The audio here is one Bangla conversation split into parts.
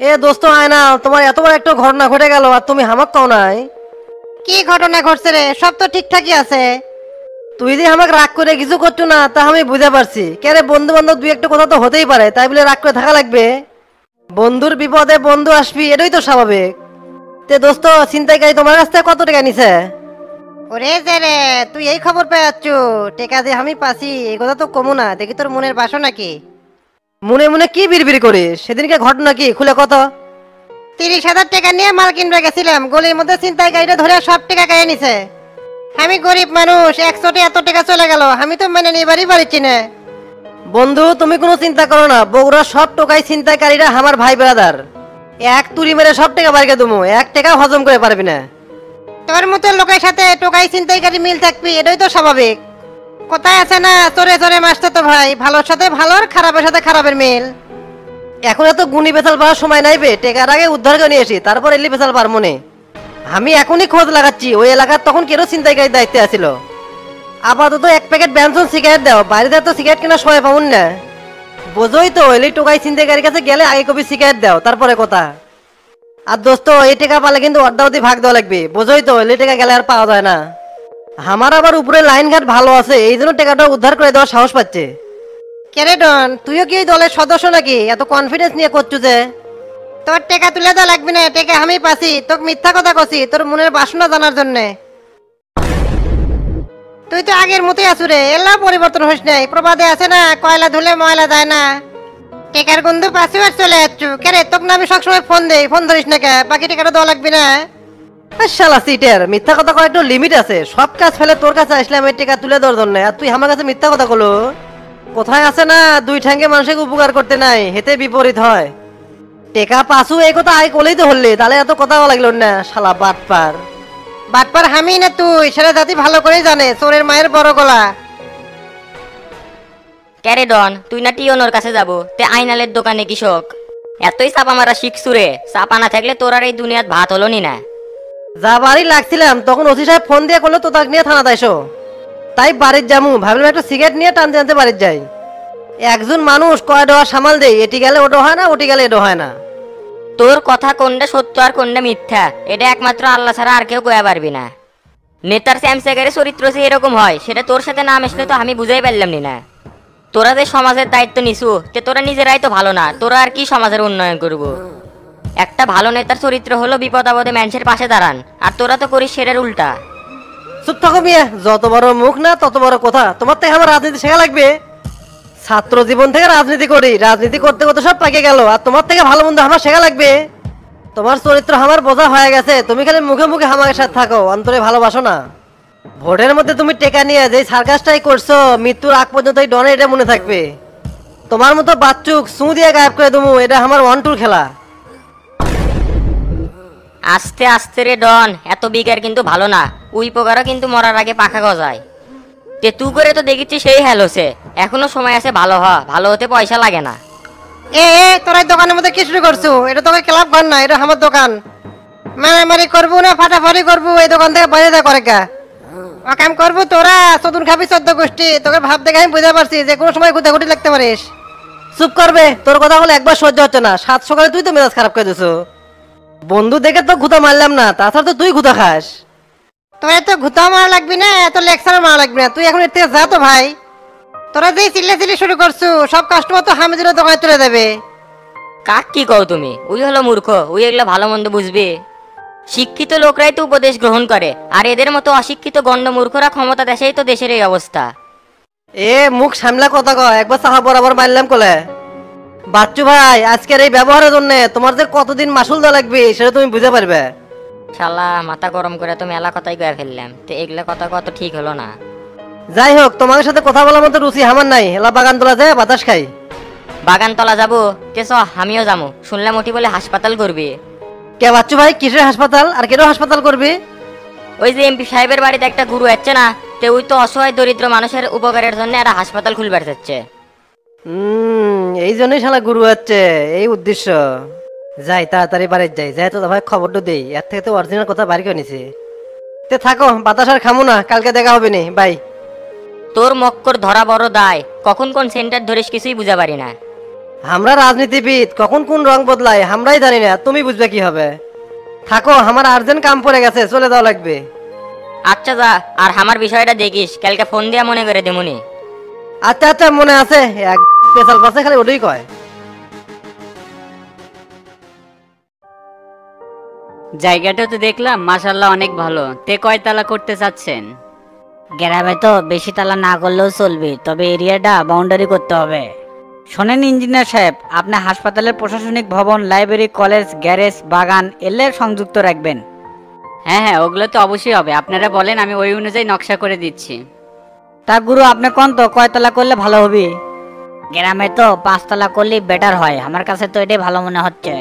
এ দোস্ত আয় না, তোমার এত বড় একটা ঘটনা ঘটে গেল আর তুমি হামাক কও নাই। কি ঘটনা ঘটছে রে? সব তো ঠিকঠাকই আছে। তুই যে আমাকে রাগ করে কিছু করছো না তা আমি বুঝতে পারছি। কে রে, বন্ধু বান্ধব দুই একটা কথা তো হতেই পারে, তাই বলে রাগ করে থাকা লাগবে? বন্ধুর বিপদে বন্ধু আসবি, এটাই তো স্বাভাবিক। তে দোস্ত, ছিনতাইকারী তোমার কাছ থেকে কত টাকা নিছে? ওরে যে রে, তুই এই খবর পেয়ে যাচ্ছ? টেকা যে আমি পাছি এই কথা তো কমু না, দেখি তোর মনের বাসো নাকি। মনে মনে কি বিড়বিড় করিস? সেদিনকে ঘটনা কি খুলে কত? 30,000 টাকা নিয়ে মাল কিনবে গেছিলাম, গলির মধ্যে ছিনতাইকারীরা ধরে সব টাকা কেড়ে নিছে। আমি গরিব মানুষ, একশোটে এত টাকা চলে গেল, আমি তো মেনে নিবারই পারছি না। বন্ধু, তুমি কোনো চিন্তা করো না, বগুড়া সব টোকাই ছিনতাইকারীরা আমার ভাই ব্রাদার। এক তুড়ি মেরে সব টাকা বাড়িয়ে দেবো, এক টাকা হজম করে পারবি না। তোর মতো লোকের সাথে টোকাই ছিনতাইকারী মিল থাকবি, এটাই তো স্বাভাবিক। কোথায় আছে না, চোরে চোরে মাসতে তো ভাই, ভালোর সাথে ভালো আর খারাপের সাথে খারাপের মিল। এখন এত গুণী বেচাল পাওয়ার সময় নাই বে, টেকার আগে উদ্ধার করে নিয়ে আসি, তারপর এলি বেচাল পার মনে। আমি এখনই খোঁজ লাগাচ্ছি, ওই এলাকার তখন কেন ছিনতাইকারীর দায়িত্বে আছিল। আপাতত এক প্যাকেট ব্যঞ্জন সিগারেট দাও, বাইরে তো সিগারেট কেনার সময় পাবন না। বোঝোই তো, এলি টোকাই ছিনতাইকারীর কাছে গেলে আগে কবি সিগারেট দাও, তারপরে কথা। আর দোস্ত, এই টাকা পালে কিন্তু অর্ধাবধি ভাগ দেওয়া লাগবে, বোঝোই তো, এলি টাকা গেলে আর পাওয়া যায় না। আমার আবার উপরে লাইন ঘাট ভালো আছে, এই জন্য টাকাটা উদ্ধার করে দেওয়ার সাহস পাচ্ছে। কেরে ডন, তুইও কি এই দলের সদস্য নাকি? এত কনফিডেন্স নিয়ে করছু যে? তোর টাকা তুলে তো লাগবে না, টাকা আমি পাছি, তোকে মিথ্যা কথা কছি তোর মনের বাসনা জানার জন্যে। তুই তো আগের মতোই আছু রে, এলা পরিবর্তন হইস নাই। প্রবাদে আছে না, কয়লা ধুলে ময়লা যায় না। টেকার গন্ধ পাশে আর চলে যাচ্ছু। কেরে, তোকে না আমি সবসময় ফোন দেই, ফোন ধরিস না কে? বাকি টাকাটা দেওয়া লাগবে না? আর শালা সিটের মিথ্যা কথা কয় একটু লিমিট আছে, সব কাজ ফেলে তোর কাছে আসলাম এই টাকা তুলে দেওয়ার জন্য, আর তুই আমার কাছে মিথ্যা কথা কলো। কোথায় আছে না, দুই ঠ্যাঙ্গে মানুষকে উপকার করতে নাই, হেতে বিপরীত হয়। টেকা পাসু এই কথা আই কলেই তো হলে, তাহলে এত কথা লাগলো না, শালা বাটপার। বাটপার আমি না তুই, সেটা জাতি ভালো করেই জানে, চোরের মায়ের বড় গলা। ক্যারে ডন, তুই না টিওনোর কাছে যাবো তে আইনালের দোকানে কৃষক? এতই চাপা মারা শিখছু রে, চাপা না থাকলে তোর আর এই দুনিয়াত ভাত হলো নি না। যা বাড়ি লাগছিলাম তখন ওসি সাহেব ফোন দিয়ে করলো তো তাকে নিয়ে থানা দাইসো। তাই বাড়ির যামু ভাবলাম একটা সিগারেট নিয়ে টানতে টানতে বাড়ির যাই। একজন মানুষ কয় ডোয়া সামাল দেয়, এটি গেলে ওটো হয় না, ওটি গেলে এটো হয় না। তোর কথা কোনটা সত্য আর কোনটা মিথ্যা, এটা একমাত্র আল্লাহ ছাড়া আর কেউ কয়া পারবি না। নেতার স্যামসাগের চরিত্র যে এরকম হয় সেটা তোর সাথে না মিশলে তো আমি বুঝাই পারলাম নি না। তোরা যে সমাজের দায়িত্ব নিছু, তে তোরা নিজেরাই তো ভালো না, তোরা আর কি সমাজের উন্নয়ন করব? একটা ভালো নেতার চরিত্র হলো বিপদ আপদে মানুষের পাশে দাঁড়ান, আর তোরা তো করিস সেটার উল্টা। চুপ থাকো মিয়া, যত বড় মুখ না তত বড় কথা। তোমার থেকে আমার রাজনীতি শেখা লাগবে? ছাত্র জীবন থেকে রাজনীতি করি, রাজনীতি করতে করতে সব পাকে গেল, আর তোমার থেকে ভালো মন্দ আমার শেখা লাগবে? তোমার চরিত্র আমার বোঝা হয়ে গেছে, তুমি খালি মুখে মুখে আমার সাথে থাকো, অন্তরে ভালোবাসো না। ভোটের মধ্যে তুমি টেকা নিয়ে যে সার্কাসটাই করছো, মৃত্যুর আগ পর্যন্ত এই ডনে এটা মনে থাকবে। তোমার মতো বাচ্চুক সু দিয়ে গায়েব করে দেবো, এটা আমার ওয়ান টুর খেলা। আস্তে আস্তে রে ডন, এত বিকার কিন্তু ভালো না, উই পোকারও কিন্তু মরার আগে পাখা গজায়। তে তু করে তো দেখিচ্ছি সেই হেল হচ্ছে, এখনো সময় আছে ভালো হ, ভালো হতে পয়সা লাগে না। তোরা এই দোকানের মধ্যে কি শুরু করছো? এটা তোকে ক্লাব ঘর না, এটা আমার দোকান। মারামারি করবো না ফাটাফাটি করবো, এই দোকান থেকে বাইরে যা করে কা অকাম করবো তোরা? চতুর খাবি 14 গোষ্ঠী, তোকে ভাব দেখে আমি বুঝতে পারছি যে কোনো সময় গুদাগুটি লাগতে পারিস। চুপ করবে, তোর কথা বলে একবার সহ্য হচ্ছে না, সাত সকালে তুই তো মেজাজ খারাপ করে দিছো। বন্ধু দেখে তো ঘুতা মারলাম না, তাছাড়া তো তুই ঘুতা খাস। তোর এত ঘুতাও মারা লাগবি না, এত লেকচারও মারা লাগবি না, তুই এখন এর থেকে যা তো ভাই। তোরা যেই চিল্লাচিল্লি শুরু করছো, সব কাস্টমার তো হামিদের দোকানে তুলে দেবে। কাক কি কও তুমি? উই হলো মূর্খ, উই এগুলো ভালো মন্দ বুঝবে। শিক্ষিত লোকরাই তো উপদেশ গ্রহণ করে, আর এদের মতো অশিক্ষিত গণ্ড মূর্খরা ক্ষমতা দেশেই তো দেশের এই অবস্থা। এ মুখ সামলা কথা কয়, একবার চাহা বরাবর মারলাম কোলে। বাচ্চু ভাই, আজকের এই ব্যবহারের জন্য তোমার যে কতদিন মাসুল দেওয়া লাগবে সেটা তুমি বুঝে পারবে। শালা মাথা গরম করে তো মেলা কথাই কয়ে ফেললাম, তো এগুলা কথা কত ঠিক হলো না। যাই হোক, তোমার সাথে কথা বলার মতো রুচি আমার নাই, এলা বাগান তোলা যায় বাতাস খাই। বাগান তলা যাবো? তে চ, আমিও যাবো। শুনলাম ওটি বলে হাসপাতাল করবি। কে বাচ্চু ভাই, কিসের হাসপাতাল আর কেন হাসপাতাল করবি? ওই যে এমপি সাহেবের বাড়িতে একটা গুরু আছে না, তে ওই তো অসহায় দরিদ্র মানুষের উপকারের জন্য একটা হাসপাতাল খুলবার চাচ্ছে। এই জন্যই শালা গুরু হচ্ছে, এই উদ্দেশ্য। যাই তাড়াতাড়ি বাড়ি যাই, যাই তো ভাই খবরটা দেই, এর থেকে তো অরিজিনাল কথা বাড়ি করে নিছে। তে থাকো, বাতাস আর খামো না, কালকে দেখা হবে নি, বাই। তোর মক্কর ধরা বড় দায়, কখন কোন সেন্টার ধরিস কিছুই বুঝা পারি না। আমরা রাজনীতিবিদ, কখন কোন রং বদলায় আমরাই জানি না, তুমি বুঝবে কি হবে। থাকো, আমার আর্জেন্ট কাম পড়ে গেছে, চলে যাওয়া লাগবে। আচ্ছা যা, আর আমার বিষয়টা দেখিস, কালকে ফোন দিয়া মনে করে দেমুনি। আচ্ছা আচ্ছা, মনে আছে, এক পেশাল পাশে খালি ওটাই কয়। জায়গাটা তো দেখলাম মাশাল্লাহ অনেক ভালো। তে কয়তলা করতে চাচ্ছেন? গ্রামে তো বেশি তালা না করলেও চলবে, তবে এরিয়াটা বাউন্ডারি করতে হবে। শোনেন ইঞ্জিনিয়ার সাহেব, আপনি হাসপাতালের প্রশাসনিক ভবন, লাইব্রেরি, কলেজ, গ্যারেজ, বাগান এলে সংযুক্ত রাখবেন। হ্যাঁ হ্যাঁ, ওগুলো তো অবশ্যই হবে। আপনারা বলেন, আমি ওই অনুযায়ী নকশা করে দিচ্ছি। তা গুরু, আপনি কোন তো কয়তলা করলে ভালো হবে? গ্রামে তো 5 তলা করলেই বেটার হয়, আমার কাছে তো এটাই ভালো মনে হচ্ছে।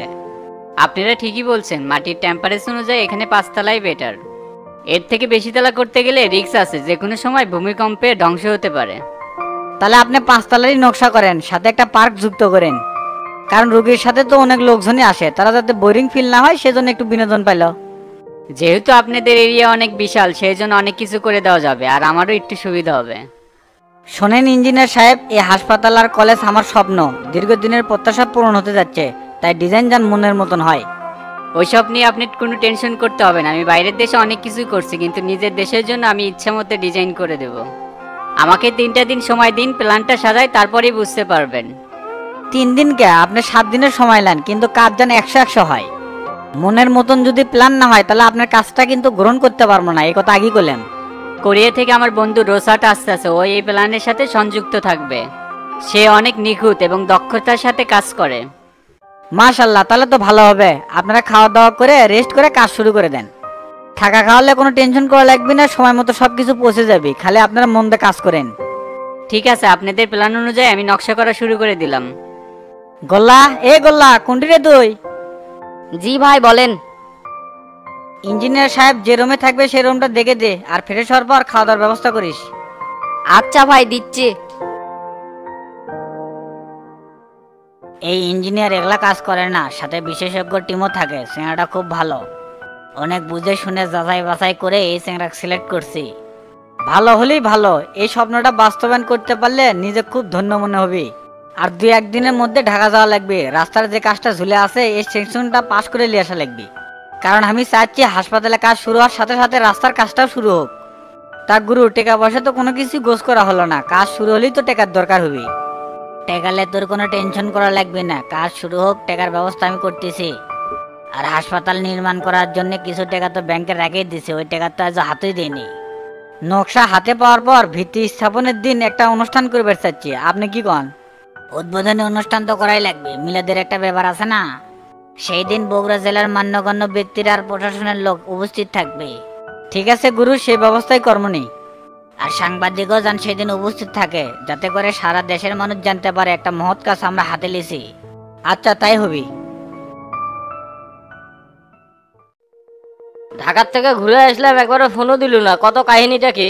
আপনারা ঠিকই বলছেন, মাটির টেম্পারেচার অনুযায়ী এখানে 5 তলাই বেটার। এর থেকে বেশি তলা করতে গেলে রিস্ক আছে, যে কোনো সময় ভূমিকম্পে ধ্বংস হতে পারে। তাহলে আপনি 5 তলারই নকশা করেন, সাথে একটা পার্ক যুক্ত করেন। কারণ রোগীর সাথে তো অনেক লোকজনই আসে, তারা যাতে বোরিং ফিল না হয় সেজন্য একটু বিনোদন পাইল। যেহেতু আপনাদের এরিয়া অনেক বিশাল, সেই জন্য অনেক কিছু করে দেওয়া যাবে, আর আমারও একটু সুবিধা হবে। শোনেন ইঞ্জিনিয়ার সাহেব, এই হাসপাতাল আর কলেজ আমার স্বপ্ন, দীর্ঘদিনের প্রত্যাশা পূরণ হতে যাচ্ছে, তাই ডিজাইন যেন মনের মতন হয়। ওইসব নিয়ে আপনি কোনো টেনশন করতে হবে না। আমি বাইরের দেশে অনেক কিছু করছি, কিন্তু নিজের দেশের জন্য আমি ইচ্ছা মতো ডিজাইন করে দেব। আমাকে 3টা দিন সময় দিন, প্ল্যানটা সাজাই, তারপরেই বুঝতে পারবেন। 3 দিন কে, আপনি 7 দিনের সময় নেন, কিন্তু কাজ যেন 100-100 হয়। মনের মতন যদি প্ল্যান না হয় তাহলে আপনার কাজটা কিন্তু গ্রহণ করতে পারবো না, এই কথা আগেই বললাম। কোরিয়া থেকে আমার বন্ধু রোসাট আসতে আছে, ও এই প্ল্যানের সাথে সংযুক্ত থাকবে। সে অনেক নিখুঁত এবং দক্ষতার সাথে কাজ করে। মাশাল্লাহ, তাহলে তো ভালো হবে। আপনারা খাওয়া দাওয়া করে রেস্ট করে কাজ শুরু করে দেন। থাকা খাওয়ালে কোনো টেনশন করা লাগবে না, সময় মতো সবকিছু পৌঁছে যাবে, খালি আপনারা মন দিয়ে কাজ করেন। ঠিক আছে, আপনাদের প্ল্যান অনুযায়ী আমি নকশা করা শুরু করে দিলাম। গোল্লা, এ গোল্লা, কোনটি রে তুই? জি ভাই বলেন। ইঞ্জিনিয়ার সাহেব যে রুমে থাকবে সেই রুমটা দেখে দে, আর ফ্রেশ হওয়ার পর খাওয়া দাওয়ার ব্যবস্থা করিস। আচ্ছা ভাই, দিচ্ছি। এই ইঞ্জিনিয়ার একলা কাজ করে না, সাথে বিশেষজ্ঞ টিমও থাকে। চেংড়াটা খুব ভালো, অনেক বুঝে শুনে যাচাই বাছাই করে এই চেংড়া সিলেক্ট করছি। ভালো হলেই ভালো, এই স্বপ্নটা বাস্তবায়ন করতে পারলে নিজে খুব ধন্য মনে হবে। আর 2-1 দিনের মধ্যে ঢাকা যাওয়া লাগবে। রাস্তার যে কাজটা ঝুলে আছে এই সেকশনটা পাস করে নিয়ে আসা লাগবে, কারণ আমি চাচ্ছি হাসপাতালে কাজ শুরু হওয়ার সাথে সাথে রাস্তার কাজটাও শুরু হোক। তা গুরু, টাকা পয়সা তো কোনো কিছু গোছ করা হলো না, কাজ শুরু হলেই তো টাকার দরকার হবে। টেকালে তোর কোনো টেনশন করা লাগবে না, কাজ শুরু হোক, টাকার ব্যবস্থা আমি করতেছি। আর হাসপাতাল নির্মাণ করার জন্য কিছু টাকা তো ব্যাংকে রেখেই দিছে, ওই টাকা তো আজ হাতেই দেয়নি। নকশা হাতে পাওয়ার পর ভিত্তি স্থাপনের দিন একটা অনুষ্ঠান করবে চাচ্ছি, আপনি কি কন? উদ্বোধনী অনুষ্ঠান তো করাই লাগবে, মিলাদের একটা ব্যাপার আছে না। সেই দিন বগুড়া জেলার মান্যগণ্য ব্যক্তিরা আর প্রশাসনের লোক উপস্থিত থাকবে। ঠিক আছে গুরু, সেই ব্যবস্থাই কর্মনি। আর সাংবাদিকও যেন সেদিন উপস্থিত থাকে, যাতে করে সারা দেশের মানুষ জানতে পারে একটা মহৎ কাজ আমরা হাতে লিছি। আচ্ছা, তাই হবি। ঢাকার থেকে ঘুরে আসলাম, একবারও ফোনও দিল না, কত কাহিনীটা কি?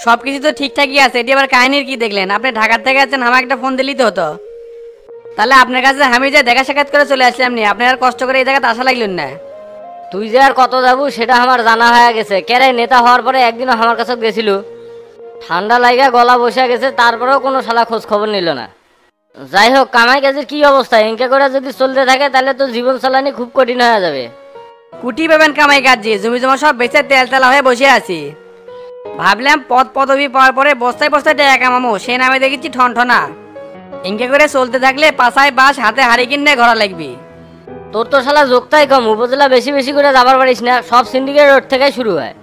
সবকিছু তো ঠিকঠাকই আছে, এটি আবার কাহিনীর কি দেখলেন? আপনি ঢাকার থেকে আছেন, আমার একটা ফোন দিলেই তো হতো। তাহলে আপনার কাছে আমি যে দেখা সাক্ষাৎ করে চলে আসলাম নি, আপনি আর কষ্ট করে এই জায়গাতে আসা লাগলেন না। তুই যে আর কত যাবো সেটা আমার জানা হয়ে গেছে। কেরে নেতা হওয়ার পরে একদিনও আমার কাছে গেছিল, ঠান্ডা লাগা গলা বসে গেছে, তারপরেও কোনো শালা খোঁজ খবর নিল না। যাই হোক, কামাই কাজের কি অবস্থা? এঁকে করে যদি চলতে থাকে তাহলে তো জীবন চালানি খুব কঠিন হয়ে যাবে। কুটি পাবেন কামাই কাজে, জমি জমা সব বেচে তেল তেলা হয়ে বসে আছি। ভাবলাম পদ পদবি পাওয়ার পরে বস্তায় বস্তায় টাকা কামামো, সে নামে দেখেছি ঠনঠনা। ইনকে করে চলতে থাকলে পাশায় বাস হাতে হাড়ি কিনে ঘোরা লাগবি। তোর তো শালা যোগটাই কম, উপজেলা বেশি বেশি করে যাবার পারিস না, সব সিন্ডিকেট রোড থেকে শুরু হয়।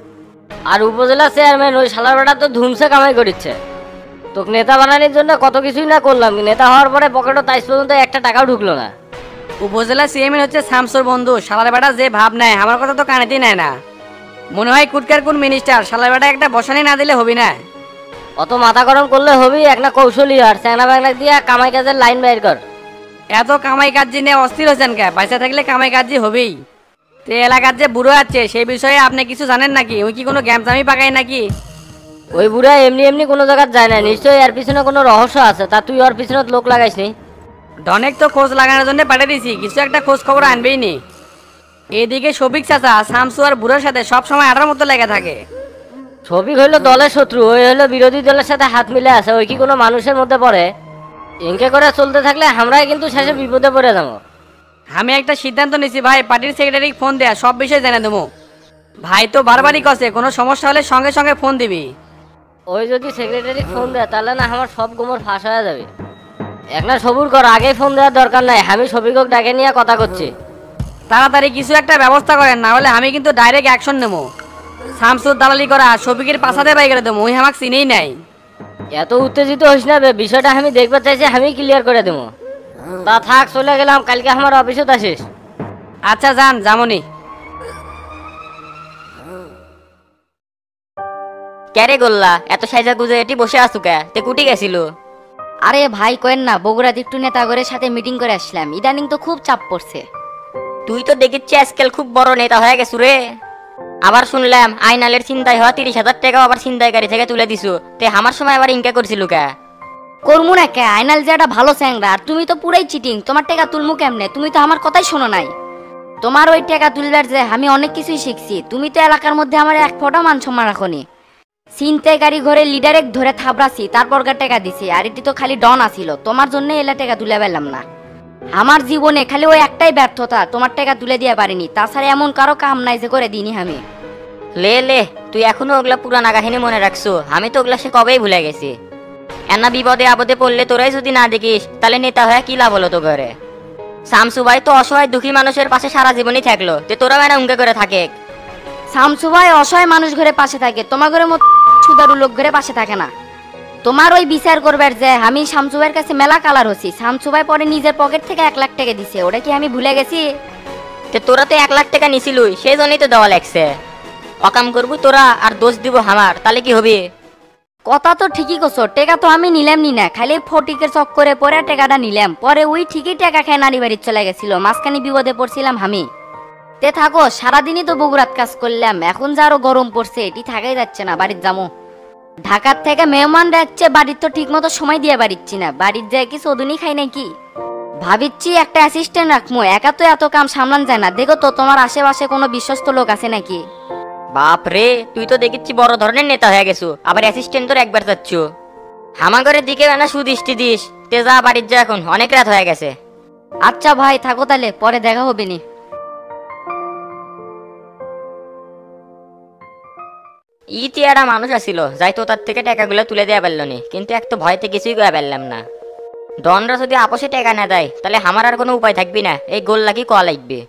আর উপজেলা চেয়ারম্যান ওই শালার বেটা তো ধুমসে কামাই করিচ্ছে। তোকে নেতা বানানোর জন্য কত কিছুই না করলাম, নেতা হওয়ার পরে পকেটও তাইস পর্যন্ত একটা টাকাও ঢুকলো না। উপজেলা চেয়ারম্যান হচ্ছে শামসুর বন্ধু, শালার বেটা যে ভাব নেয় আমার কথা তো কানেতেই নেয় না। মনে হয় কুটকার কোন মিনিস্টার, শালার বেটা একটা বসানি না দিলে হবি না। অত মাথা গরম করলে হবি, একটা কৌশলী আর চ্যাংনা ব্যাংলা দিয়ে কামাই কাজের লাইন বাইর কর। এত কামাই কাজি নিয়ে অস্থির হচ্ছেন কে? পয়সা থাকলে কামাই কাজি হবেই। তো এলাকার যে বুড়ো আছে সেই বিষয়ে আপনি কিছু জানেন নাকি? ওই কি কোনো গ্যামজামি পাকায় নাকি? ওই বুড়া এমনি এমনি কোনো জায়গায় যায় না, নিশ্চয়ই এর পিছনে কোনো রহস্য আছে। তা তুই ওর পিছনে লোক লাগাইস নি? অনেক তো খোঁজ লাগানোর জন্য পাঠিয়ে দিছি, কিছু একটা খোঁজ খবর আনবেই নি। এদিকে শফিক চাচা শামসু আর বুড়োর সাথে সব সময় আটার মতো লেগে থাকে। ছবি হইলো দলের শত্রু, ওই হলো বিরোধী দলের সাথে হাত মিলে আছে, ওই কি কোনো মানুষের মধ্যে পড়ে? ইনকে করে চলতে থাকলে আমরাই কিন্তু শেষে বিপদে পড়ে যাবো। আমি একটা সিদ্ধান্ত নিছি ভাই, পার্টির সেক্রেটারি ফোন দেয়া সব বিষয় জানা দেবো। ভাই তো বারবারই কছে কোনো সমস্যা হলে সঙ্গে সঙ্গে ফোন দিবি। ওই যদি সেক্রেটারি ফোন দেয় তাহলে না আমার সব গোমর ফাঁস হয়ে যাবে। একটা সবুর কর, আগেই ফোন দেওয়ার দরকার নাই, আমি সবিকক ডাকে নিয়ে কথা করছি। তাড়াতাড়ি কিছু একটা ব্যবস্থা করেন, না হলে আমি কিন্তু ডাইরেক্ট অ্যাকশন নেবো। শামসুর দালালি করা শফিকের পাশাতে বাই করে দেবো, ওই আমাকে চিনেই নাই। এত উত্তেজিত হইস না বে, বিষয়টা আমি দেখতে চাইছি, আমি ক্লিয়ার করে দেবো। তা থাক, চলে গেলাম, কালকে আমার অফিসত আসিস। আচ্ছা যান, যামনি। ক্যারে গোল্লা এত সাইজা গুজে এটি বসে আসু কে, তে কুটি গেছিল? আরে ভাই কয়েন না, বগুড়াতে একটু নেতাগরের সাথে মিটিং করে আসলাম, ইদানিং তো খুব চাপ পড়ছে। তুই তো দেখিচ্ছি আজকাল খুব বড় নেতা হয়ে গেছু রে। আবার শুনলাম আইনালের চিন্তায় হওয়া 30,000 টাকাও আবার ছিনতাইকারী থেকে তুলে দিছু, তে আমার সময় আবার ইনকা করছিল কে? করমু না কে, আইনাল যে একটা ভালো চ্যাংরা, আর তুমি তো পুরাই চিটিং। তোমার টাকা তুলমু কেমনে? তুমি তো আমার কথাই শোনো নাই। তোমার ওই টাকা তুলবার যে আমি অনেক কিছুই শিখছি। তুমি তো এলাকার মধ্যে আমার এক ফোঁটা মান সম্মান রাখনি। ছিনতাইকারী ঘরে লিডারে ধরে থাবড়াছি, তারপর টাকা দিছি, আর এটি তো খালি ডন আসিল। তোমার জন্য এলা টাকা তুলে পেলাম না। আমার জীবনে খালি ওই একটাই ব্যর্থতা, তোমার টাকা তুলে দিয়ে পারিনি। তাছাড়া এমন কারো কাম নাই যে করে দিনি আমি। লে লে, তুই এখনো ওগুলা পুরানা কাহিনী মনে রাখছো? আমি তো ওগুলা সে কবেই ভুলে গেছি। এনা বিপদে আপদে পড়লে তোরাই যদি না দেখিস তাহলে নেতা হয়ে কি লাভ হলো তো ঘরে? শামসু ভাই তো অসহায় দুঃখী মানুষের পাশে সারা জীবনই থাকলো, তে তোরা মানে উঙ্কে করে থাকে। শামসু ভাই অসহায় মানুষ ঘরে পাশে থাকে, তোমার ঘরের মতো সুদারু লোক ঘরে পাশে থাকে না। তোমার ওই বিচার করবার যে আমি শামসু ভাইয়ের কাছে মেলা কালার হচ্ছি। শামসু ভাই পরে নিজের পকেট থেকে 1 লাখ টাকা দিছে, ওটা কি আমি ভুলে গেছি? তে তোরা তো 1 লাখ টাকা নিছিলুই, সেই জন্যই তো দেওয়া লাগছে। অকাম করবি তোরা আর দোষ দিব আমার, তাহলে কি হবে? কথা তো ঠিকই কছো, টাকা তো আমি নিলাম নি না, খালি ফটিকের চক্করে পরে টাকাটা নিলাম। পরে ওই ঠিকই টাকা খেয়ে নারী বাড়ি চলে গেছিল, মাঝখানে বিপদে পড়ছিলাম আমি। তে থাকো, সারাদিনই তো বগুড়াত কাজ করলাম, এখন যে আরো গরম পড়ছে এটি থাকাই যাচ্ছে না। বাড়ির যাবো, ঢাকার থেকে মেহমান রাখছে, বাড়ির তো ঠিক মতো সময় দিয়ে বাড়িচ্ছি না। বাড়ির যায় কি চোদনই খাই নাকি? ভাবিচ্ছি একটা অ্যাসিস্ট্যান্ট রাখবো, একা তো এত কাম সামলান যায় না। দেখো তো তোমার আশেপাশে কোনো বিশ্বস্ত লোক আছে নাকি? বাপ রে, তুই তো দেখিচ্ছি বড় ধরনের নেতা হয়ে গেছো, আবার অ্যাসিস্ট্যান্ট তোর একবার চাচ্ছ। হামাগরের দিকে না সুদৃষ্টি দিস। তে যা, বাড়ির যা, এখন অনেক রাত হয়ে গেছে। আচ্ছা ভাই থাকো, তাহলে পরে দেখা হবে নি। ইতিহারা মানুষ আছিল যাই তো তার থেকে টাকাগুলো তুলে দেওয়া পারল নি, কিন্তু এক তো ভয়তে কিছুই করে পারলাম না। ডনরা যদি আপোষে টাকা না দেয় তাহলে আমার আর কোনো উপায় থাকবি না, এই গোল লাগি ক লাগবে।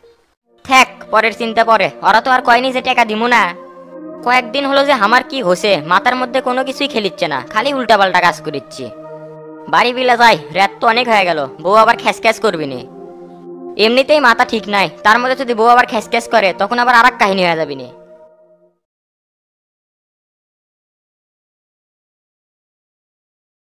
থাক, পরের চিন্তা পরে। ওরা তো আর কয়নি যে টাকা দিমু না। কয়েকদিন হলো যে আমার কি হয়েছে, মাথার মধ্যে কোনো কিছুই খেলিচ্ছে না, খালি উল্টাপাল্টা কাজ করিচ্ছি। বাড়ি বিলা যাই, রাত তো অনেক হয়ে গেল, বউ আবার খ্যাস করবি নি। এমনিতেই মাথা ঠিক নাই, তার মধ্যে যদি বউ আবার খ্যাস করে তখন আবার আর এক কাহিনী হয়ে যাবি নি।